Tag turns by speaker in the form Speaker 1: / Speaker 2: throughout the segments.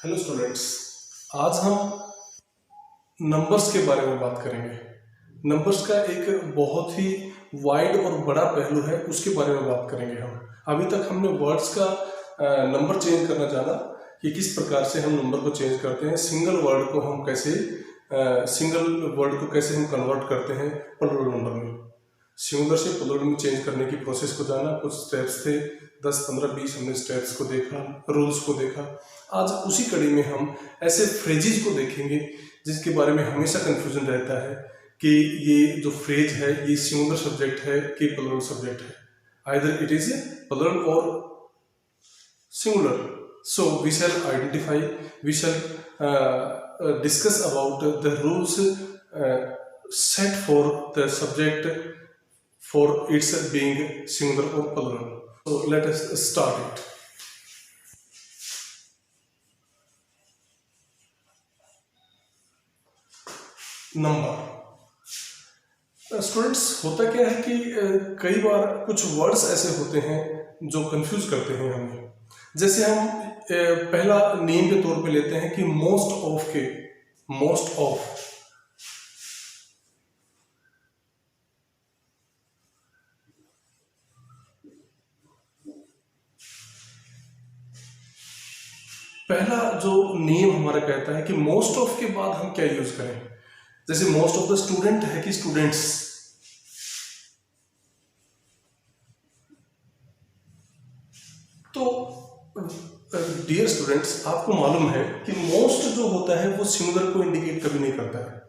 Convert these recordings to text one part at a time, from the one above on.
Speaker 1: Hello students, आज हम numbers के बारे में बात करेंगे। नंबर्स का एक बहुत ही वाइड और बड़ा पहलू है, उसके बारे में बात करेंगे हम। अभी तक हमने वर्ड्स का नंबर चेंज करना जाना कि किस प्रकार से हम नंबर को चेंज करते हैं, सिंगल वर्ड को कैसे हम कन्वर्ट करते हैं प्लुरल नंबर में। सिंगुलर से प्लुरल में चेंज करने की प्रोसेस को जाना, कुछ स्टेप्स थे, 10, 15, 20 हमने स्टेप्स को देखा, रूल्स को देखा। आज उसी कड़ी में हम ऐसे फ्रेजेस को देखेंगे जिसके बारे में हमेशा कंफ्यूजन रहता है कि ये जो फ्रेज है ये सिंगुलर सब्जेक्ट है कि प्लुरल सब्जेक्ट है, आइदर इट इज प्लुरल और singular. So we shall identify, we shall discuss about the rules set for the subject for its being singular or plural. So let us start it. Number. Students, होता क्या है कि कई बार कुछ words ऐसे होते हैं जो कंफ्यूज करते हैं हमें। जैसे हम पहला नेम के तौर पे लेते हैं कि मोस्ट ऑफ। पहला जो नेम हमारा कहता है कि मोस्ट ऑफ के बाद हम क्या यूज करें। जैसे मोस्ट ऑफ द स्टूडेंट है कि स्टूडेंट्स। तो डियर स्टूडेंट्स, आपको मालूम है कि मोस्ट जो होता है वो सिंगुलर को इंडिकेट कभी नहीं करता है।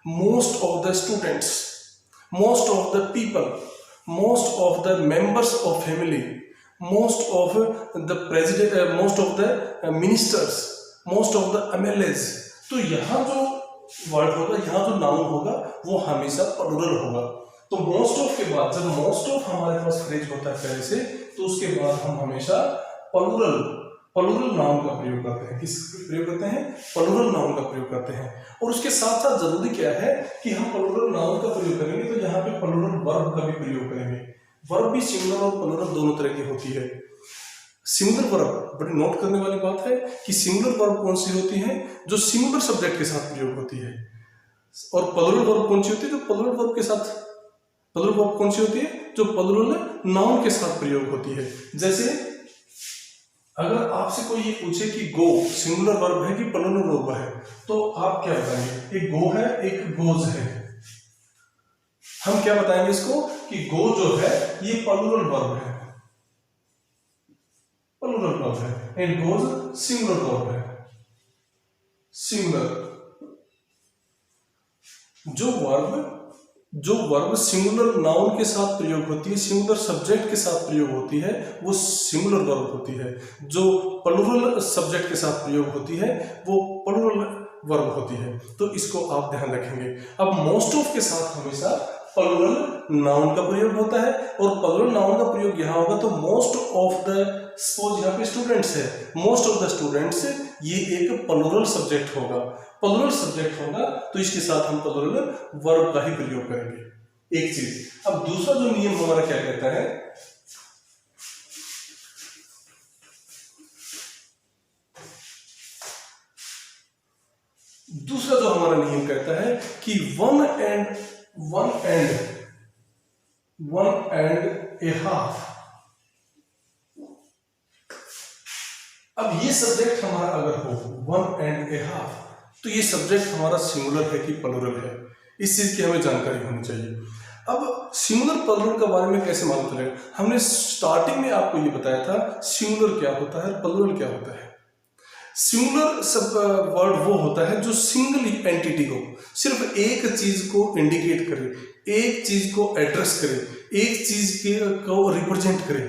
Speaker 1: Most of the students, most of the people, most of the members of family, most of the president, most of the ministers, most of the MLAs। तो यहाँ जो वर्ड होगा, यहाँ जो नाउन होगा वो हमेशा प्लुरल होगा। तो मोस्ट ऑफ के बाद जब मोस्ट ऑफ हमारे पास फ्रेज होता है पहले से, तो उसके बाद हम हमेशा प्लुरल नाउन का प्रयोग करते हैं। किस प्रयोग करते हैं? प्लुरल नाउन का प्रयोग करते हैं। और उसके साथ साथ जरूरी क्या है कि हम प्लुरल नाउन का प्रयोग करेंगे तो यहाँ पे प्लुरल वर्ब का भी प्रयोग करेंगे। वर्ब भी सिंगुलर और प्लुरल दोनों तरह की होती है। सिंगुलर वर्ब, बड़ी नोट करने वाली बात है कि सिंगुलर वर्ब कौन सी होती है? जो सिंगुलर सब्जेक्ट के साथ प्रयोग होती है। और प्लुरल वर्ब कौन सी होती है? जो प्लुरल वर्ब के साथ, प्लुरल वर्ब कौन सी होती है? जो प्लुरल नाउन के साथ प्रयोग होती है। जैसे अगर आपसे कोई ये पूछे कि गो सिंगुलर वर्ब है कि प्लुरल वर्ब है, तो आप क्या बताएंगे? एक गो है, एक गोज है। हम क्या बताएंगे इसको कि गो जो है ये प्लुरल वर्ब है, प्लुरल वर्ब है, एंड गोज सिंगुलर वर्ब है। सिंगुलर जो वर्ब सिंगुलर नाउन के साथ प्रयोग होती है, सिंगुलर सब्जेक्ट के साथ प्रयोग होती है, वो सिंगुलर वर्ब होती है। जो प्लुरल सब्जेक्ट के साथ प्रयोग होती है वो प्लुरल वर्ब होती है। तो इसको आप ध्यान रखेंगे। अब मोस्ट ऑफ के साथ हमेशा प्लुरल नाउन का प्रयोग होता है, और प्लुरल नाउन का प्रयोग यहां होगा तो मोस्ट ऑफ द, सपोज यहाँ पे स्टूडेंट्स है, मोस्ट ऑफ द स्टूडेंट्स, ये एक प्लुरल सब्जेक्ट होगा। प्लुरल सब्जेक्ट होगा तो इसके साथ हम प्लुरल वर्ब का ही प्रयोग करेंगे। एक चीज। अब दूसरा जो नियम हमारा क्या कहता है, दूसरा जो हमारा नियम कहता है कि वन एंड ए हाफ। अब ये सब्जेक्ट हमारा अगर हो वन एंड ए हाफ, तो ये सब्जेक्ट हमारा सिंगुलर है कि प्लुरल है, इस चीज की हमें जानकारी होनी चाहिए। अब सिंगुलर प्लुरल के बारे में कैसे मालूम चलेगा? हमने स्टार्टिंग में आपको ये बताया था सिंगुलर क्या होता है, प्लुरल क्या होता है। सिंगुलर सब वर्ड वो होता है जो सिंगल एंटिटी को, सिर्फ एक चीज को इंडिकेट करे, एक चीज को एड्रेस करे, एक चीज को रिप्रेजेंट करे,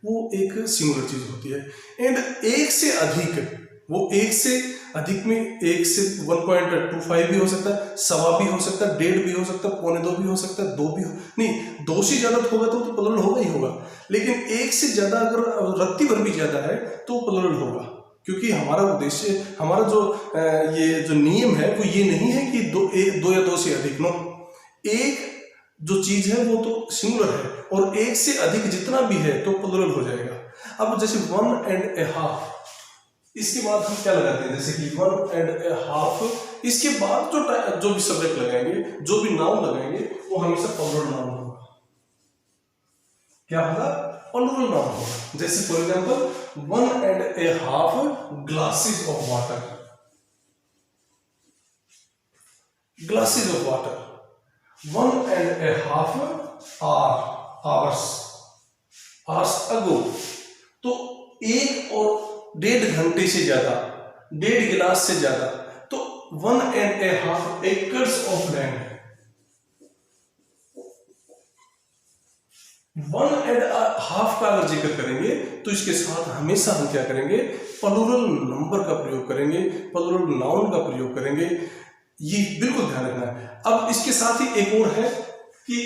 Speaker 1: वो एक सिंगुलर चीज होती है। एंड एक से अधिक, वो एक से अधिक में एक से 1.25 भी हो सकता है, सवा भी हो सकता है, 1.5 भी हो सकता है, 1.25 भी हो सकता है, 2 भी हो, नहीं 2 से ज्यादा होगा तो प्लुरल होगा ही होगा। लेकिन एक से ज्यादा अगर रत्ती भर भी ज्यादा है तो प्लुरल होगा, क्योंकि हमारा उद्देश्य, हमारा जो ये जो नियम है वो ये नहीं है कि दो या दो से अधिक। नो, एक जो चीज है वो तो सिंगुलर है, और एक से अधिक जितना भी है तो प्लुरल हो जाएगा। अब जैसे वन एंड ए हाफ, इसके बाद हम क्या लगाते हैं, जैसे कि 1.5, इसके बाद जो भी सब्जेक्ट लगाएंगे, जो भी नाउन लगाएंगे, वो हमेशा प्लूरल नाउन होगा। क्या होगा? प्लूरल नाउन होगा। जैसे for example 1.5 glasses of water, glasses of water, 1.5 hours ago. तो 1 और 1.5 घंटे से ज्यादा, 1.5 गिलास से ज्यादा, तो 1.5 एकर्स ऑफ लैंड, 1.5 का अगर जिक्र करेंगे तो इसके साथ हमेशा हम क्या करेंगे? प्लूरल नंबर का प्रयोग करेंगे, प्लूरल नाउन का प्रयोग करेंगे। ये बिल्कुल ध्यान रखना है। अब इसके साथ ही एक और है कि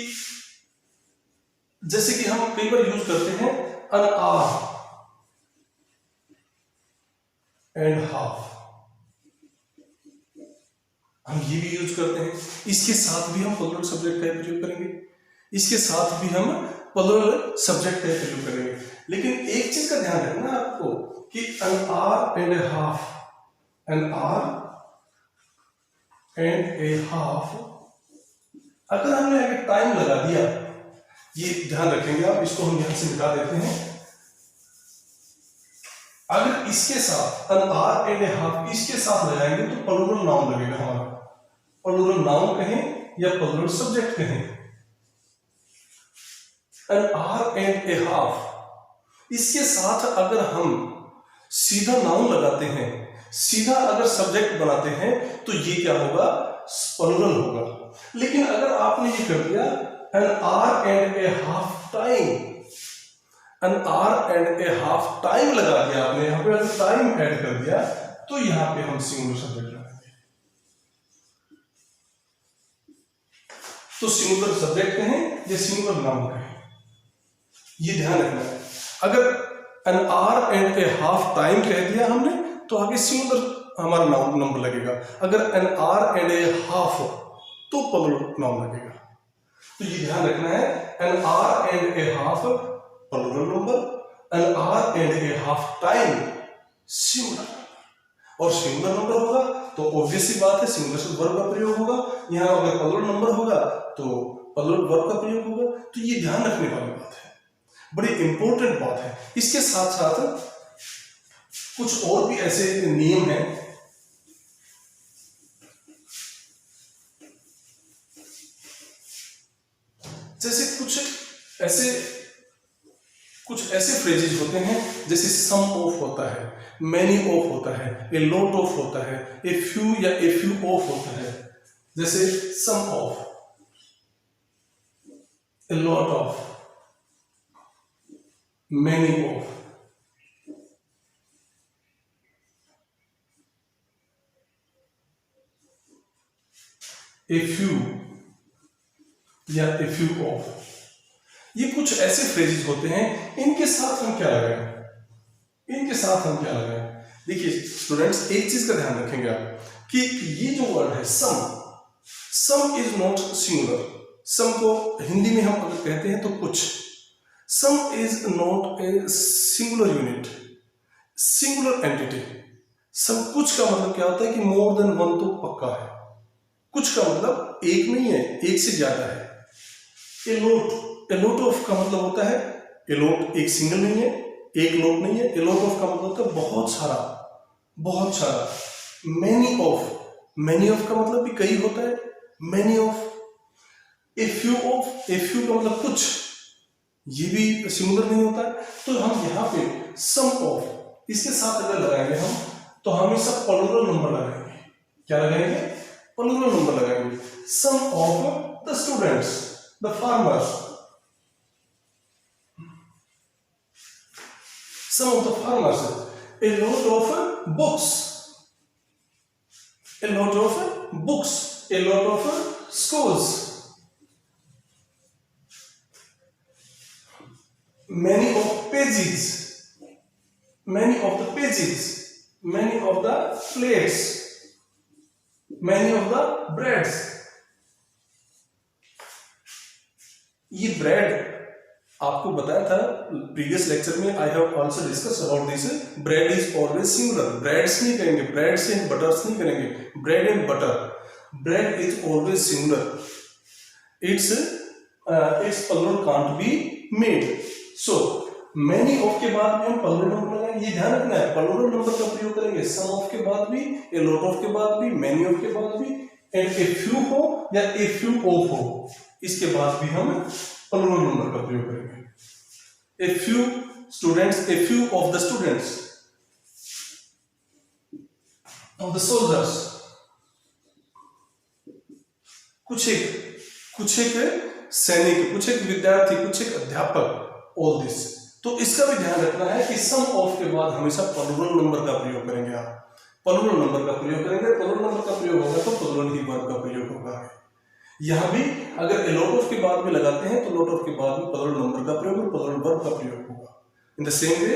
Speaker 1: जैसे कि हम कई बार यूज करते हैं an hour and half, हम ये भी यूज करते हैं। इसके साथ भी हम प्लूरल सब्जेक्ट का प्रयोग करेंगे, इसके साथ भी हम प्लूरल सब्जेक्ट का प्रयोग करेंगे। लेकिन एक चीज का ध्यान रखना आपको कि an hour and a half, an hour and a half, अगर हमने आगे टाइम लगा दिया, ये ध्यान रखेंगे आप, इसको हम यहां से मिटा देते हैं। अगर इसके साथ an hour and a half इसके साथ लगाएंगे तो प्लूरल नाउन लगेगा हमारा। प्लूरल नाउन कहें या प्लूरल सब्जेक्ट कहें। an hour and a half, इसके साथ अगर हम सीधा नाउन लगाते हैं, सीधा अगर सब्जेक्ट बनाते हैं, तो ये क्या होगा? प्लूरल होगा। लेकिन अगर आपने ये कर दिया an hour and a half time, an hour and a half time लगा दिया आपने, यहां पे अगर टाइम ऐड कर दिया, तो यहां पे हम सिंगुलर सब्जेक्ट लगाएंगे। तो सिंगुलर सब्जेक्ट कहें या सिंगुलर नाउन कहें, ये ध्यान रखना है। अगर an hour and a half time कह दिया हमने, तो आगे सिंगुलर हमारा नाउन नंबर लगेगा। अगर an hour and a half तो प्लूरल नाउन लगेगा। तो ये ध्यान रखना है, an hour and a half plural number, an hour and a half time singular, और सिंगुलर नंबर होगा तो ऑब्वियस सी बात है सिंगुलर वर्ब का प्रयोग होगा। यहाँ अगर प्लूरल नंबर होगा तो प्लूरल वर्ब का प्रयोग होगा। तो ये ध्यान रखने वाली बात है, बड़ी इंपॉर्टेंट बात है। इसके साथ साथ कुछ और भी ऐसे नियम हैं, जैसे कुछ ऐसे फ्रेजेस होते हैं, जैसे सम ऑफ होता है, मैनी ऑफ होता है, ए लॉट ऑफ होता है, ए फ्यू या ए फ्यू ऑफ होता है। जैसे some of, a lot of, many of. A few या ए फ्यू ऑफ, ये कुछ ऐसे फ्रेजेस होते हैं, इनके साथ हम क्या लगाएं? इनके साथ हम क्या लगाएं? देखिए स्टूडेंट्स, एक चीज का ध्यान रखेंगे आप कि ये जो वर्ड है सम इज नॉट सिंगुलर। सम को हिंदी में हम अगर कहते हैं तो कुछ, सम is not a singular unit, singular entity. सब कुछ का मतलब क्या होता है कि मोर देन वन तो पक्का है, कुछ का मतलब एक नहीं है, एक से ज्यादा है। ए लॉट ऑफ का मतलब होता है, ए लॉट एक सिंगल नहीं है, एक लॉट नहीं है, ए लॉट ऑफ का मतलब होता है बहुत सारा, बहुत सारा। मैनी ऑफ का मतलब भी कई होता है, मैनी ऑफ। ए फ्यू का मतलब कुछ, ये भी सिंगुलर नहीं होता है। तो हम यहाँ पे सम ऑफ इसके साथ अगर लगाएंगे हम, तो हमेशा प्लूरल नंबर लगाएंगे। क्या लगाएंगे? प्लूरल नंबर लगाएंगे। Some of the students, the farmers, some of the farmers, a lot of books, a lot of books, a lot of schools, many of pages, many of the pages, many of the plates, many of the breads। ये bread आपको बताया था previous lecture में, I have also discuss about this, bread is always singular, breads नहीं करेंगे, breads and butters नहीं करेंगे, bread and butter, bread is always singular, it's plural can't be made. So many of के बाद में हम plural number लगाएंगे, ये ध्यान रखना है, प्लूरल नंबर का प्रयोग करेंगे सम ऑफ के बाद भी, ए लॉट ऑफ के बाद भी, मैनी ऑफ के बाद भी, एंड ए फ्यू हो या ए फ्यू ऑफ हो, इसके बाद भी हम प्लूरल नंबर का प्रयोग करेंगे। A few students, A few of the students, of the soldiers, कुछ एक सैनिक, कुछ एक विद्यार्थी, कुछ एक अध्यापक, ऑल दिस। तो इसका भी ध्यान रखना है कि सम ऑफ के बाद हमेशा प्लूरल नंबर का प्रयोग करेंगे, आप प्लूरल नंबर का प्रयोग करेंगे, प्लूरल नंबर का प्रयोग होगा तो प्लूरल ही वर्ब का प्रयोग होगा। यहां भी अगर ए लॉट ऑफ के बाद में लगाते हैं तो लॉट ऑफ के बाद में प्लूरल नंबर का प्रयोग और प्लूरल वर्ब का प्रयोग होगा। In the same way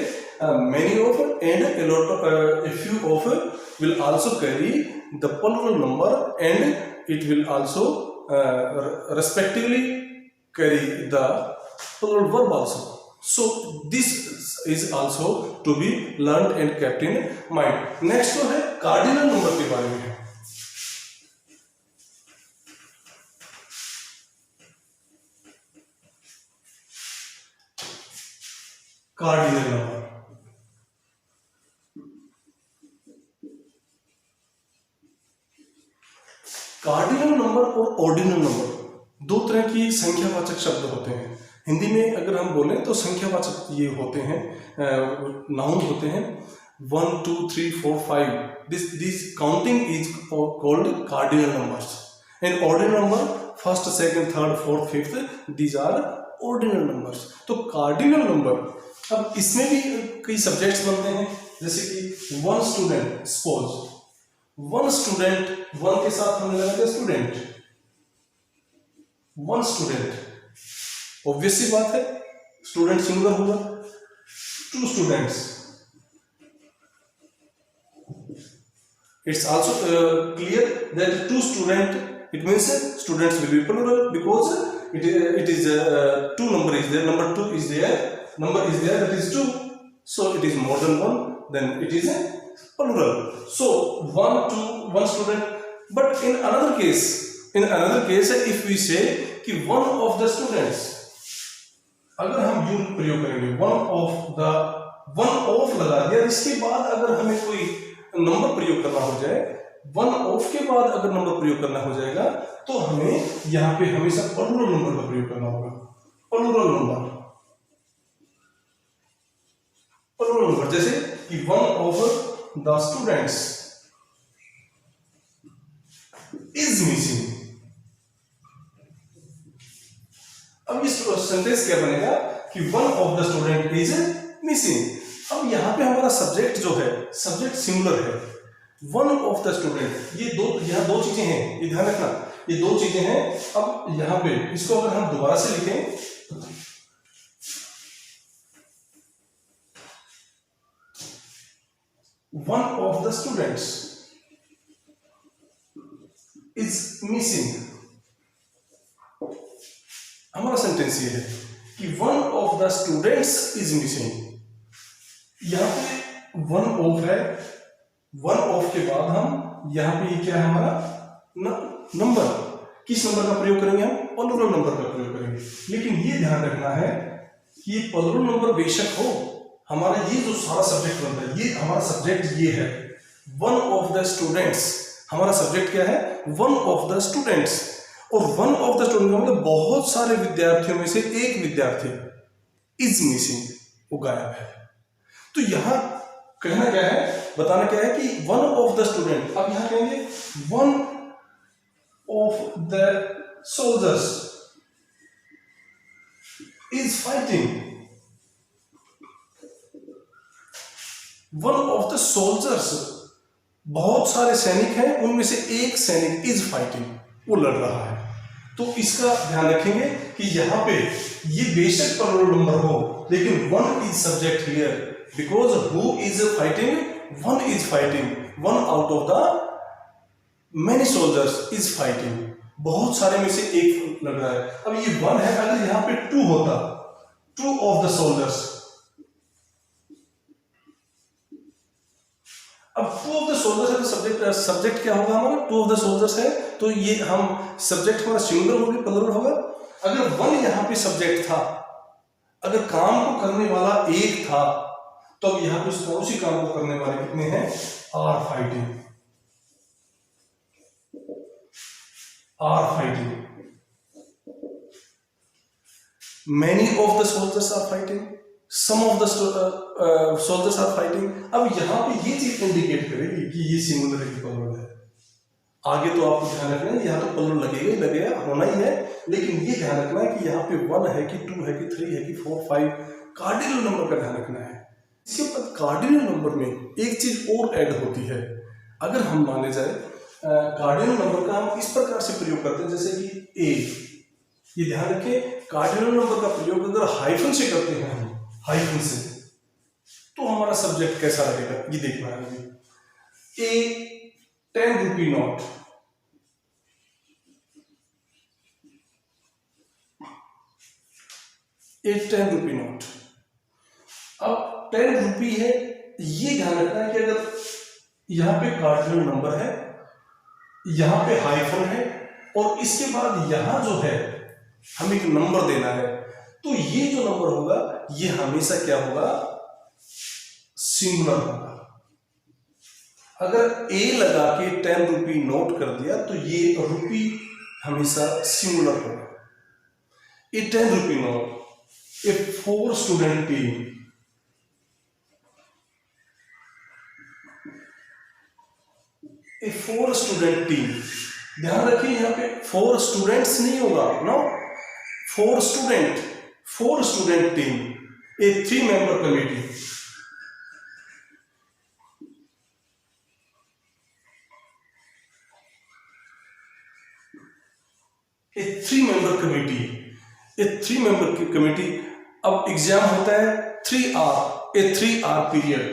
Speaker 1: many of and a lot of, a few of will also carry the plural number and it will also respectively carry the plural verb also. So this is also to be learned and kept in mind. Next तो है cardinal number के बारे में। Cardinal number, cardinal number और ordinal number दो तरह की संख्यावाचक शब्द होते हैं। हिंदी में अगर हम बोलें तो संख्यावाचक ये होते हैं, नाउन होते हैं 1 2 3 4 5, this counting is called cardinal numbers, and ordinal number first second third fourth fifth, these are ordinal numbers. तो कार्डिनल नंबर, अब इसमें भी कई सब्जेक्ट्स बनते हैं, जैसे कि one student, suppose one student, one के साथ हमने लगा दिया स्टूडेंट, वन स्टूडेंट, ऑब्वियस सी बात है स्टूडेंट सिंगुलर होगा। Two students, it's also clear that two student, it means students will be plural because it is two number is there, number two is there, number is there, that is two, so it is more than one, then it is a plural. So one student. But in another case if we say कि one of the students, अगर हम यूं प्रयोग करेंगे one of लगा दिया, इसके बाद अगर हमें कोई नंबर प्रयोग करना हो जाए, वन ऑफ के बाद अगर नंबर प्रयोग करना हो जाएगा तो हमें यहां पे हमेशा प्लूरल नंबर का प्रयोग करना होगा। प्लूरल नंबर जैसे कि one of the students is missing. अब इस सेंटेंस क्या बनेगा कि one of the student is missing. अब यहां पे हमारा सब्जेक्ट जो है, सब्जेक्ट सिंगुलर है, वन ऑफ द स्टूडेंट, ये यहां दो चीजें हैं, ये ध्यान रखना, ये दो चीजें हैं। अब यहां पे इसको अगर हम दोबारा से लिखें, one of the students is missing, हमारा सेंटेंस ये है कि one of the students is missing. यहां पे वन ऑफ है, वन ऑफ के बाद हम यहां पे ये क्या है हमारा नंबर, किस नंबर का प्रयोग करेंगे हम? प्लूरल नंबर का प्रयोग करेंगे। लेकिन ये ध्यान रखना है कि ये प्लूरल नंबर बेशक हो, हमारा ये जो सारा सब्जेक्ट बनता है, ये हमारा सब्जेक्ट ये है वन ऑफ द स्टूडेंट्स। हमारा सब्जेक्ट क्या है? One of the students. और वन ऑफ द स्टूडेंट मतलब बहुत सारे विद्यार्थियों में से एक विद्यार्थी इज मिसिंग, वो गायब है। तो यहां कहना क्या है, बताना क्या है कि वन ऑफ द स्टूडेंट। अब यहां कहेंगे one of the soldiers is fighting. One of the soldiers, बहुत सारे सैनिक हैं, उनमें से एक सैनिक इज फाइटिंग, वो लड़ रहा है। तो इसका ध्यान रखेंगे कि यहां पे ये बेशक प्लूरल नंबर हो, लेकिन one is subject here because who is fighting? One is fighting, one out of the many soldiers is fighting, बहुत सारे में से एक लड़ रहा है। अब ये वन है, अगर यहाँ पे टू होता टू ऑफ द सोल्जर्स। अब टू ऑफ द सोल्जर्स है तो सब्जेक्ट क्या होगा हमारा, टू ऑफ द सोल्जर्स है तो ये हम सब्जेक्ट हमारा सिंगुलर होगा प्लूरल होगा। अगर वन यहाँ पे सब्जेक्ट था, अगर काम को करने वाला एक था, तो अब यहाँ पे उसी काम को करने वाले कितने हैं, are fighting, are fighting. Many of the soldiers are fighting, some of the soldiers are fighting। अब यहाँ पे ये चीज इंडिकेट करेगी कि ये सिंगुलर है कि प्लूरल है। आगे तो आपको ध्यान रखना है, यहाँ तो प्लूरल लगेगा ही लगेगा, होना ही है, लेकिन ये ध्यान रखना है कि यहाँ पे 1 है कि 2 है कि 3 है कि 4 5 कार्डिनल नंबर का ध्यान रखना है। इसके बाद कार्डिनल नंबर में एक चीज और ऐड होती है। अगर हम माने जाए कार्डिनल नंबर का हम इस प्रकार से प्रयोग करते हैं जैसे कि ए, ये ध्यान रखें कार्डिनल नंबर का प्रयोग अगर हाइफन से करते हैं हम, हाइफन से, तो हमारा सब्जेक्ट कैसा लगेगा ये देखना है अभी। ए 10 रुपी नोट, ए 10 रुपी नोट। अब 10 रुपी है, ये ध्यान रखना है कि अगर यहां पे कार्डिनल नंबर है, यहां पे हाइफन है और इसके बाद यहां जो है हमें एक नंबर देना है, तो ये जो नंबर होगा ये हमेशा क्या होगा, सिंगुलर होगा। अगर ए लगा के 10 रुपी नोट कर दिया तो ये रुपी हमेशा सिंगुलर होगा। ए 10 रुपी नोट, ए 4 स्टूडेंट टीम, ए 4 स्टूडेंट टीम। ध्यान रखिए यहां पे 4 स्टूडेंट्स नहीं होगा ना, 4 स्टूडेंट टीम, ए 3 मेंबर कमेटी, ए 3 मेंबर कमेटी, ए 3 मेंबर की कमेटी। अब एग्जाम होता है 3 आवर, ए 3 आवर पीरियड।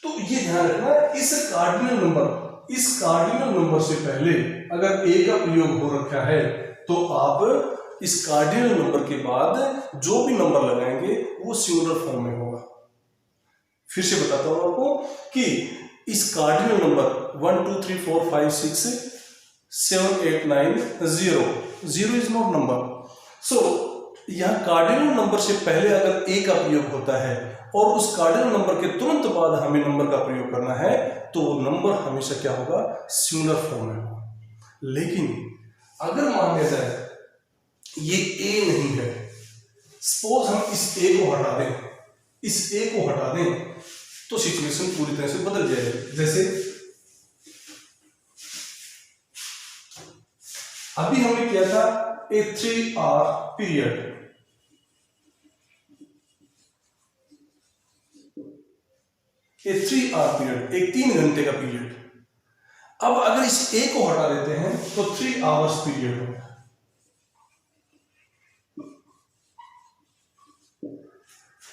Speaker 1: तो ये ध्यान रखना इस कार्डिनल नंबर से पहले अगर ए का प्रयोग हो रखा है तो आप इस कार्डिनल नंबर के बाद जो भी नंबर लगाएंगे वो सिंगुलर फॉर्म में होगा। फिर से बताता हूं आपको कि इस cardinal number 1 2 3 4 5 6 7 8 9 0 is not number. सो यहां कार्डिनल नंबर से पहले अगर ए का प्रयोग होता है और उस कार्डिनल नंबर के तुरंत बाद हमें नंबर का प्रयोग करना है तो वो नंबर हमेशा क्या होगा, सिंगुलर फॉर्म में होगा। लेकिन अगर मान लिया जाए ये ए नहीं है, सपोज हम इस ए को हटा दें, तो सिचुएशन पूरी तरह से बदल जाएगी। जैसे अभी हमने किया था ए 3 our period, A 3 our period, एक 3 घंटे का पीरियड। अब अगर इस ए को हटा देते हैं तो 3 आवर्स पीरियड हो गया,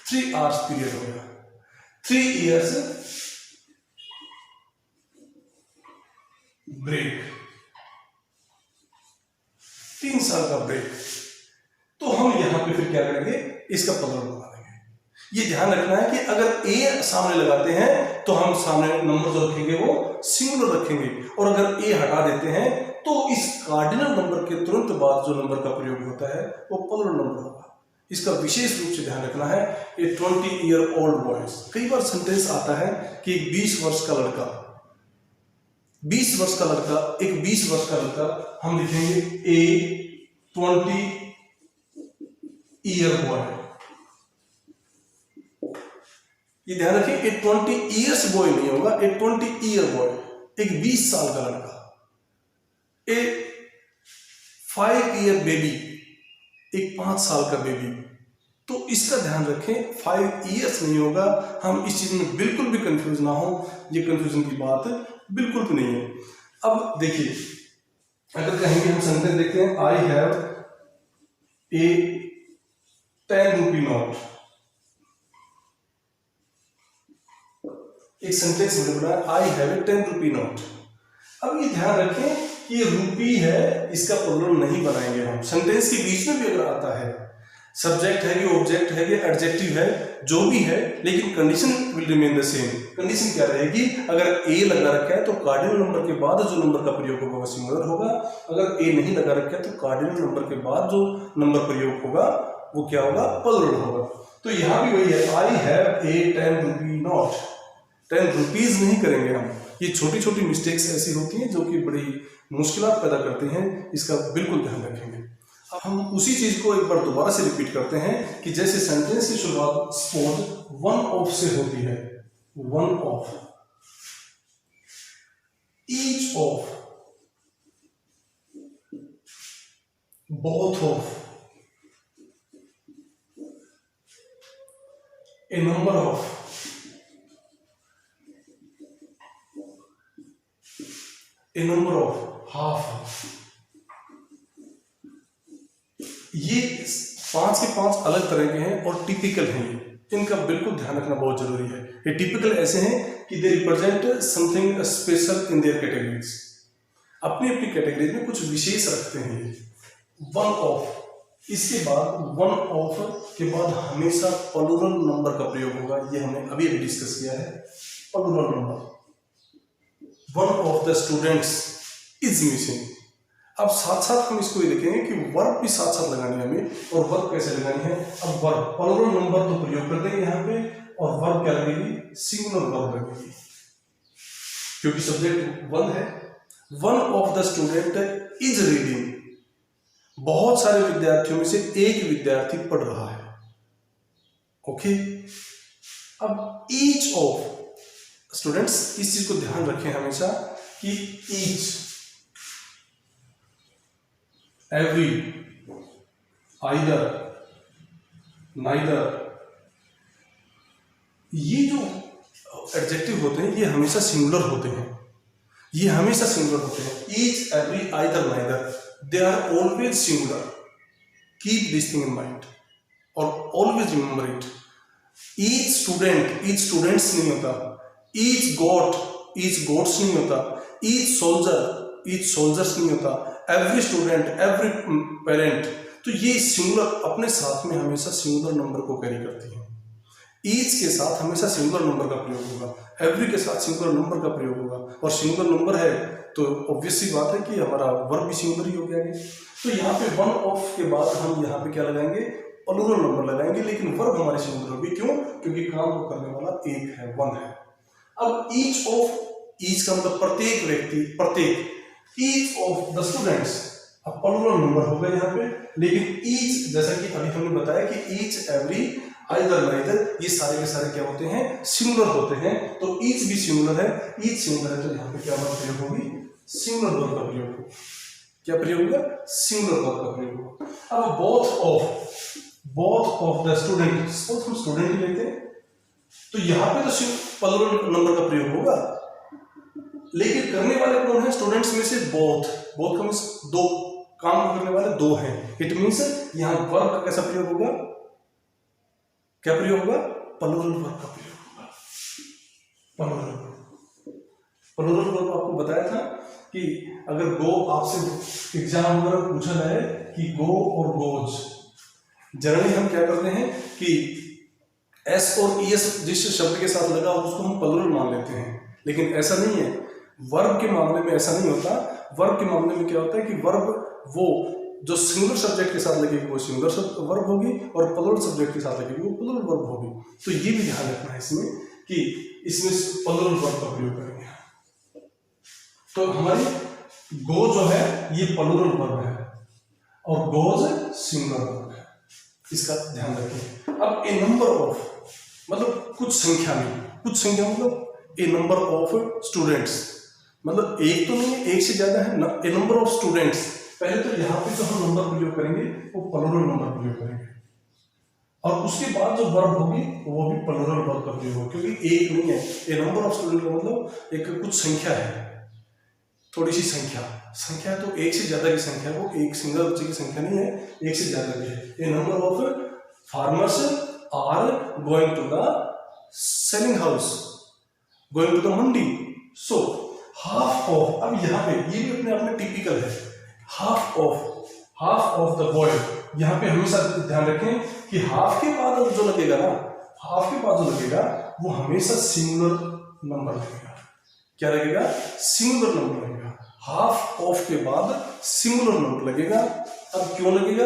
Speaker 1: 3 आवर्स पीरियड हो गया। 3 इयर्स ब्रेक, 3 साल का ब्रेक। तो हम यहां पे फिर क्या करेंगे, इसका प्लूरल बना देंगे। ये ध्यान रखना है कि अगर ए सामने लगाते हैं तो हम सामने नंबर जो रखेंगे वो सिंगुलर रखेंगे, और अगर ए हटा देते हैं तो इस कार्डिनल नंबर के तुरंत बाद जो नंबर का प्रयोग होता है वो प्लूरल नंबर होगा। इसका विशेष रूप से ध्यान रखना है। ए 20 ईयर ओल्ड बॉयज, कई बार सेंटेंस आता है कि एक 20 वर्ष का लड़का, 20 वर्ष का लड़का, एक 20 वर्ष का लड़का, हम लिखेंगे ए 20 ईयर बॉय। ये ध्यान रखिए, ए 20 ईयर्स बॉय नहीं होगा, ए 20 ईयर बॉय, एक 20 साल का लड़का। ए 5 ईयर बेबी, एक 5 साल का बेबी। तो इसका ध्यान रखें, 5 ईयर्स नहीं होगा। हम इस चीज में बिल्कुल भी कंफ्यूज ना हो, ये कंफ्यूजन की बात बिल्कुल भी नहीं है। अब देखिए, अगर कहेंगे हम सेंटेंस देखते हैं, I have a 10 rupee note. एक सेंटेंस मैंने बोला I have a 10 rupee note. अब ये ध्यान रखें कि ये रूपी है, इसका प्लूरल नहीं बनाएंगे हम। सेंटेंस के बीच में भी अगर आता है, सब्जेक्ट है कि ऑब्जेक्ट है कि एडजेक्टिव है, जो भी है, लेकिन condition will remain the same. Condition क्या रहेगी? अगर ए लगा रखा है तो कार्डिनल नंबर के बाद जो नंबर का प्रयोग होगा वो सिंगुलर होगा। अगर ए नहीं लगा रखा है तो कार्डिनल नंबर के बाद जो नंबर प्रयोग होगा वो क्या होगा? प्लूरल होगा। तो यहाँ भी वही है, I have a 10 rupee note. 10 rupees नहीं करेंगे हम। ये छोटी छोटी मिस्टेक्स ऐसी होती हैं जो कि बड़ी मुश्किलात पैदा करती हैं, इसका बिल्कुल ध्यान रखेंगे। अब हम उसी चीज को एक बार दोबारा से रिपीट करते हैं कि जैसे सेंटेंस की शुरुआत सपोज वन ऑफ से होती है, one of, each of, both of, A number of, A number of, half. ये 5 के 5 अलग तरह के हैं और टिपिकल हैं। ये इनका बिल्कुल ध्यान रखना बहुत जरूरी है। ये टिपिकल ऐसे हैं कि they represent something special in their categories, अपनी अपनी कैटेगरीज में कुछ विशेष रखते हैं। ये वन ऑफ, इसके बाद वन ऑफ के बाद हमेशा प्लूरल नंबर का प्रयोग होगा। ये हमने अभी अभी डिस्कस किया है। Plural number, one of the students is missing. अब साथ साथ हम इसको ये लिखेंगे कि वर्ब भी साथ साथ लगानी है हमें। और वर्ब कैसे लगानी है? अब वर्ब प्लूरल नंबर तो प्रयोग कर देंगे यहाँ पे, और वर्ब क्या लगेगी? सिंगुलर वर्ब लगेगी, क्योंकि सब्जेक्ट वन है। One of the student is reading. बहुत सारे विद्यार्थियों में से एक विद्यार्थी पढ़ रहा है। ओके। अब ईच ऑफ स्टूडेंट्स, इस चीज को ध्यान रखें हमेशा कि ईच, एवरी, आइदर, नाइदर, ये जो एडजेक्टिव होते हैं ये हमेशा सिंगुलर होते हैं। ये हमेशा सिंगुलर होते हैं। Each, every, either, neither, they are always singular. Keep this thing in mind और always remember it. Each student, each students नहीं होता। ईच गॉट, ईच गॉट्स नहीं होता। ईच सोल्जर, ईच सोल्जर्स नहीं होता। Every student, every parent. तो ये singular अपने साथ में हमेशा सिंगुलर नंबर को कैरी करती है। ईच के साथ हमेशा सिंगुलर नंबर का प्रयोग होगा, एवरी के साथ सिंगुलर नंबर का प्रयोग होगा। और सिंगुलर नंबर है तो ऑब्वियस सी बात है कि हमारा वर्ब भी सिंगुलर ही हो गया। तो यहाँ पे वन ऑफ के बाद हम यहाँ पे क्या लगाएंगे? प्लूरल नंबर लगाएंगे, लेकिन वर्ब हमारी सिंगुलर होगी। क्यों? क्योंकि काम को करने वाला एक है, वन है। अब ईच ऑफ, ईच का मतलब प्रत्येक व्यक्ति, प्रत्येक। ईच ऑफ द स्टूडेंट्स, अब प्लूरल नंबर होगा यहाँ पे, लेकिन ईच, जैसा कि अभी हमने बताया कि ईच, एवरी, आइदर, नाइदर, ये सारे के सारे क्या होते हैं? सिंगुलर होते हैं। तो ईच भी सिंगुलर है। ईच सिंगुलर है तो यहाँ पे क्या वर्ब प्रयोग होगी? सिंगुलर वर्ब का प्रयोग होगा। क्या प्रयोग होगा? सिंगुलर वर्ब का प्रयोग होगा। अब both of, both of the student, suppose हम स्टूडेंट ही लेते हैं तो यहाँ पे तो प्लूरल नंबर का प्रयोग होगा, लेकिन करने वाले कौन है? स्टूडेंट्स में से बोथ। बोथ का मींस दो, काम करने वाले दो हैं। इट मींस यहाँ वर्ब का कैसा प्रयोग होगा? क्या प्रयोग होगा? प्लूरल वर्ब का प्रयोग होगा। प्लूरल वर्ब, प्लूरल वर्ब आपको बताया था कि अगर गो, आपसे एग्जाम वगैरह पूछा जाए कि गो और गोज, जनरली हम क्या करते हैं कि एस और ईएस जिस शब्द के साथ लगा उसको हम प्लूरल मान लेते हैं, लेकिन ऐसा नहीं है। वर्ब के मामले में ऐसा नहीं होता। वर्ब के मामले में क्या होता है कि वर्ब वो जो सिंगुलर सब्जेक्ट के साथ लगेगी वो सिंगुलर वर्ब होगी, और प्लूरल सब्जेक्ट के साथ लगेगी वो प्लूरल वर्ब होगी। तो ये भी ध्यान रखना है इसमें कि इसमें प्लूरल वर्ब का प्रयोग करेंगे। तो हमारी गो जो है ये प्लूरल वर्ब है और गोज सिंगुलर वर्ब है, इसका ध्यान रखें। अब ए नंबर ऑफ मतलब कुछ संख्या में, कुछ संख्या मतलब ए नंबर ऑफ स्टूडेंट्स, मतलब एक तो नहीं है, एक से ज्यादा है। ए नंबर ऑफ स्टूडेंट्स, पहले तो यहाँ पे जो हम नंबर प्रयोग करेंगे वो प्लूरल नंबर प्रयोग करेंगे, और उसके बाद जो वर्ब होगी वो भी प्लूरल वर्ब का प्रयोग होगा, क्योंकि एक नहीं है। ए नंबर ऑफ स्टूडेंट का मतलब एक कुछ संख्या है, थोड़ी सी संख्या। संख्या तो एक से ज्यादा की संख्या, वो एक सिंगल बच्चे की संख्या नहीं है, एक से ज्यादा की है। A number of farmers are going to the selling house, going to the mandi. So half of, अब यहाँ पे ये भी अपने आप में टिपिकल है, हाफ ऑफ द बॉय। यहाँ पे हमेशा ध्यान रखें कि हाफ के बाद जो लगेगा ना, हाफ के बाद जो लगेगा वो हमेशा सिंगुलर नंबर लगेगा। क्या लगेगा? सिंगुलर नंबर लगेगा। हाफ ऑफ के बाद सिंगुलर नंबर लगेगा। अब क्यों लगेगा?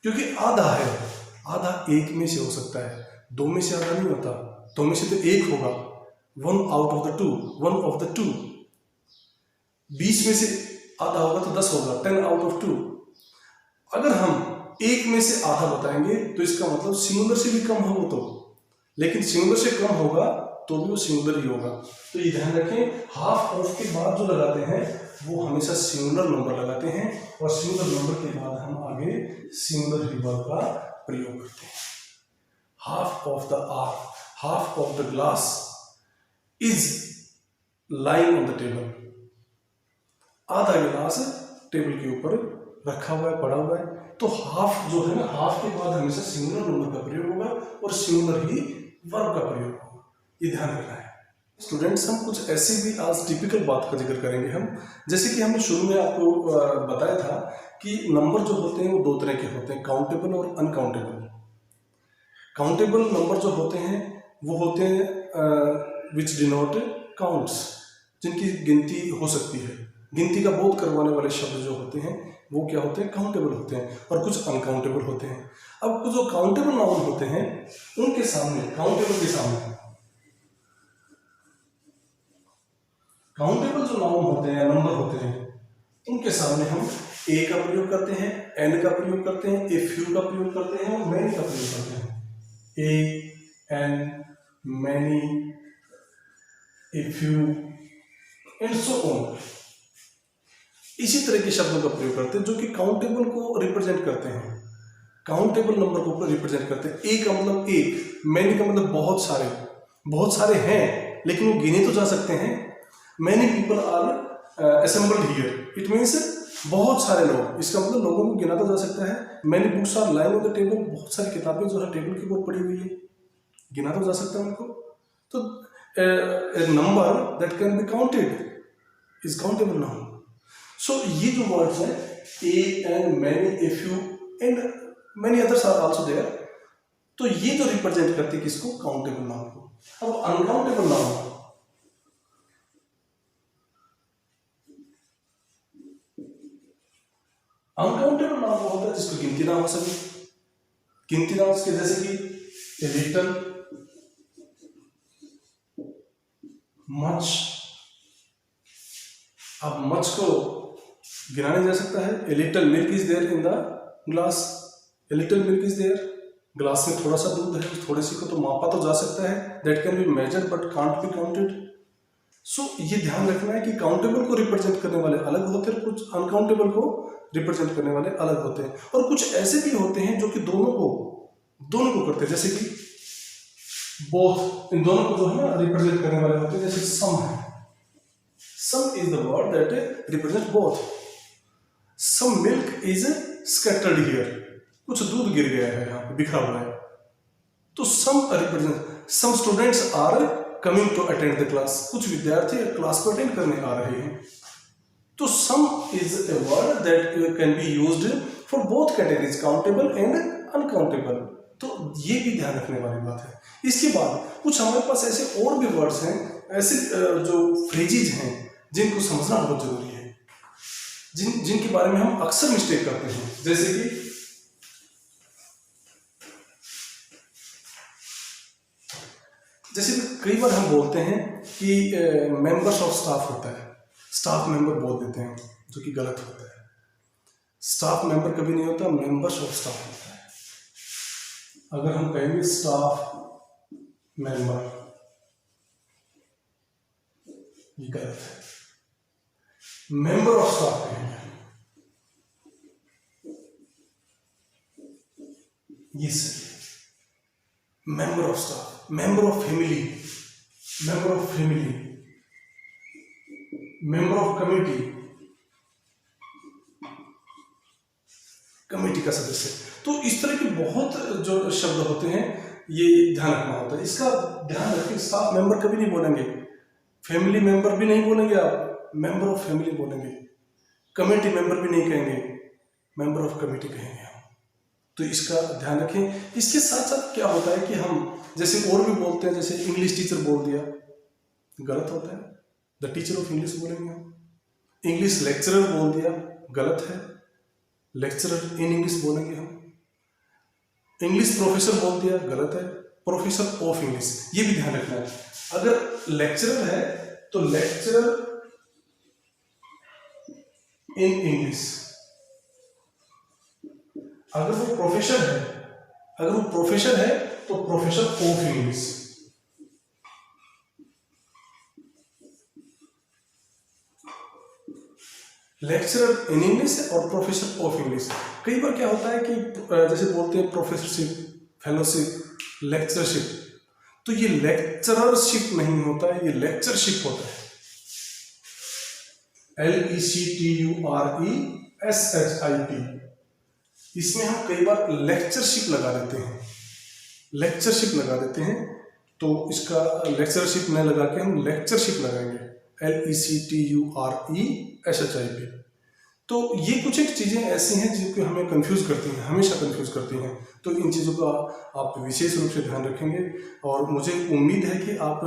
Speaker 1: क्योंकि आधा है, आधा एक में से हो सकता है, दो में से आधा नहीं होता, दो में से तो एक होगा, one out of the two, one of the two. 20 में से आधा होगा तो 10 होगा, 10 आउट ऑफ 2। अगर हम एक में से आधा बताएंगे तो इसका मतलब सिंगुलर से भी कम हो तो, लेकिन सिंगुलर से कम होगा तो भी वो सिंगुलर ही होगा। तो ये ध्यान रखें, हाफ ऑफ के बाद जो लगाते हैं वो हमेशा सिंगुलर नंबर लगाते हैं, और सिंगुलर नंबर के बाद हम आगे सिंगुलर ही वर्ब का प्रयोग करते हैं। Half of the are, half of the glass is lying on the table. आधा गिलास टेबल के ऊपर रखा हुआ है, पड़ा हुआ है। तो हाफ जो है ना, हाफ के बाद हमेशा सिंगुलर नंबर का प्रयोग होगा और सिंगुलर ही वर्ब का प्रयोग होगा, ये ध्यान रखना है। स्टूडेंट्स, हम कुछ ऐसी भी आज टिपिकल बात का जिक्र करेंगे हम, जैसे कि हमने शुरू में आपको बताया था कि नंबर जो होते हैं वो दो तरह के होते हैं, काउंटेबल और अनकाउंटेबल। काउंटेबल नंबर जो होते हैं वो होते हैं विच डिनोट काउंट्स, जिनकी गिनती हो सकती है। गिनती का बोध करवाने वाले शब्द जो होते हैं वो क्या होते हैं? काउंटेबल होते हैं। और कुछ अनकाउंटेबल होते हैं। अब कुछ जो काउंटेबल नाउन होते हैं उनके सामने, काउंटेबल के सामने, काउंटेबल जो नाउन होते हैं, नंबर होते हैं, उनके सामने हम ए का प्रयोग करते हैं, एन का प्रयोग करते हैं, ए फ्यू का प्रयोग करते हैं और मैनी का प्रयोग करते हैं। A, an, many, a few and so on. इसी तरह के शब्दों का प्रयोग करते हैं जो कि काउंटेबल को रिप्रेजेंट करते हैं, काउंटेबल नंबर को रिप्रेजेंट करते हैं। ए का मतलब एक, मैनी का मतलब बहुत सारे, बहुत सारे हैं लेकिन वो गिने तो जा सकते हैं। Many people are assembled here, it means बहुत सारे लोग, इसका मतलब लोगों को गिना तो जा सकता है। Many books are lying on the table, बहुत सारी किताबें जो है टेबल के ऊपर पड़ी हुई है, गिना तो जा सकता है उनको। तो number that can be counted is countable noun. So ये जो वर्ड्स हैं a, an, many, a few and many others are also there, तो ये जो रिप्रेजेंट करते हैं किसको? काउंटेबल नाउन को। अब अनकाउंटेबल नाउन, अनकाउंटेबल नाउन वो होता है जिसको गिनती ना हो सके। गिनती ना हो सके जैसे कि लिटल, मच। अब मच को गिना नहीं जा सकता है। A little milk is there in the glass, a little milk is there, glass में थोड़ा सा दूध है, उस थोड़े सी को तो मापा तो जा सकता है, that can be measured but can't be counted. So ये ध्यान रखना है कि काउंटेबल को रिप्रेजेंट करने वाले अलग होते हैं, कुछ अनकाउंटेबल को रिप्रेजेंट करने वाले अलग होते हैं, और कुछ ऐसे भी होते हैं जो कि दोनों को करते हैं, जैसे कि बोथ, इन दोनों को जो है ना रिप्रेजेंट करने वाले होते हैं। जैसे सम है, some is the word that represent both. Some milk is scattered here, कुछ दूध गिर गया है यहाँ पे, बिखरा हुआ है, तो some represent. Some students are coming to attend the class, कुछ विद्यार्थी क्लास को अटेंड करने आ रहे हैं। तो सम is a word that can be used for both categories, countable and uncountable. तो ये भी ध्यान रखने वाली बात है। इसके बाद कुछ हमारे पास ऐसे और भी वर्ड्स हैं, ऐसे जो फ्रेजेज हैं जिनको समझना बहुत जरूरी है, जिनके बारे में हम अक्सर मिस्टेक करते हैं। जैसे कि कई बार हम बोलते हैं कि मेंबर्स ऑफ स्टाफ होता है, स्टाफ मेंबर बोल देते हैं, जो कि गलत होता है। स्टाफ मेंबर कभी नहीं होता, मेंबर्स ऑफ स्टाफ होता है। अगर हम कहेंगे स्टाफ मेंबर, ये गलत है, मेंबर ऑफ स्टाफ कहेंगे, ये सही है। Member of staff, member of family, member of family, member of committee, committee का सदस्य। तो इस तरह के बहुत जो शब्द होते हैं ये ध्यान रखना होता है। इसका ध्यान रखें, स्टाफ मेंबर कभी नहीं बोलेंगे, फैमिली मेंबर भी नहीं बोलेंगे आप, मेंबर ऑफ फैमिली बोलेंगे। कमेटी मेंबर भी नहीं कहेंगे, मेंबर ऑफ कमेटी कहेंगे हम। तो इसका ध्यान रखें। इसके साथ साथ क्या होता है कि हम जैसे और भी बोलते हैं, जैसे इंग्लिश टीचर बोल दिया, गलत होता है, द टीचर ऑफ इंग्लिश बोलेंगे हम। इंग्लिश लेक्चरर बोल दिया, गलत है, लेक्चरर इन इंग्लिश बोलेंगे हम। इंग्लिश प्रोफेसर बोल दिया, गलत है, प्रोफेसर ऑफ इंग्लिश। ये भी ध्यान रखना है। अगर लेक्चरर है तो लेक्चरर इन इंग्लिश। अगर वो प्रोफेसर है तो professor of English. Lecturer in English और प्रोफेसर ऑफ इंग्लिश। कई बार क्या होता है कि जैसे बोलते हैं प्रोफेसरशिप, फेलोशिप, लेक्चरशिप, तो ये लेक्चररशिप नहीं होता है, ये लेक्चरशिप होता है। LECTURESHIP। इसमें हम कई बार लेक्चरशिप लगा देते हैं, तो इसका लेक्चरशिप न लगा के हम लेक्चरशिप लगाएंगे, LECTURESHIP। तो ये कुछ एक चीज़ें ऐसी हैं जिनको हमें कंफ्यूज करती हैं, हमेशा कंफ्यूज करती हैं। तो इन चीज़ों का आप विशेष रूप से ध्यान रखेंगे। और मुझे उम्मीद है कि आप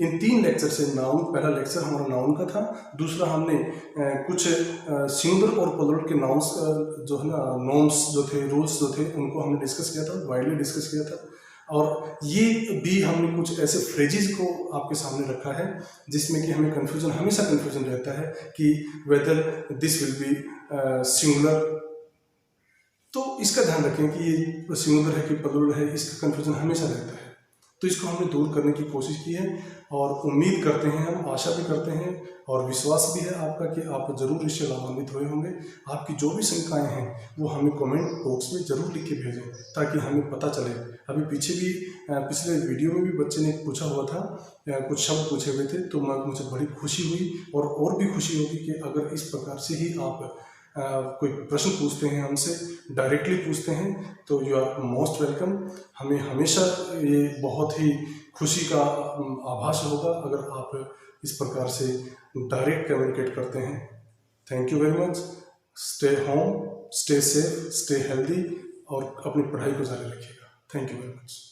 Speaker 1: इन 3 लेक्चर से, नाउन, पहला लेक्चर हमारा नाउन का था, दूसरा हमने कुछ सिंगुलर और प्लूरल के नाउन्स जो है ना, नॉर्म्स जो थे, रूल्स जो थे, उनको हमने डिस्कस किया था, वाइडली डिस्कस किया था। और ये भी हमने कुछ ऐसे फ्रेजेस को आपके सामने रखा है जिसमें कि हमें हमेशा कन्फ्यूजन रहता है कि whether this will be singular. तो इसका ध्यान रखें कि ये सिंगुलर है कि प्लूरल है, इसका कन्फ्यूजन हमेशा रहता है। तो इसको हमने दूर करने की कोशिश की है और उम्मीद करते हैं, हम आशा भी करते हैं और विश्वास भी है आपका कि आप जरूर इससे लाभान्वित हुए होंगे। आपकी जो भी शंकाएं हैं वो हमें कमेंट बॉक्स में जरूर लिख के भेजें ताकि हमें पता चले। अभी पिछले वीडियो में भी बच्चे ने पूछा हुआ था, कुछ शब्द पूछे हुए थे, तो मुझे बड़ी खुशी हुई और भी खुशी होगी कि अगर इस प्रकार से ही आप कोई प्रश्न पूछते हैं, हमसे डायरेक्टली पूछते हैं, तो यू आर मोस्ट वेलकम। हमें हमेशा ये बहुत ही खुशी का आभास होगा अगर आप इस प्रकार से डायरेक्ट कम्युनिकेट करते हैं। Thank you very much. Stay home, stay safe, stay healthy और अपनी पढ़ाई को जारी रखिएगा। Thank you very much.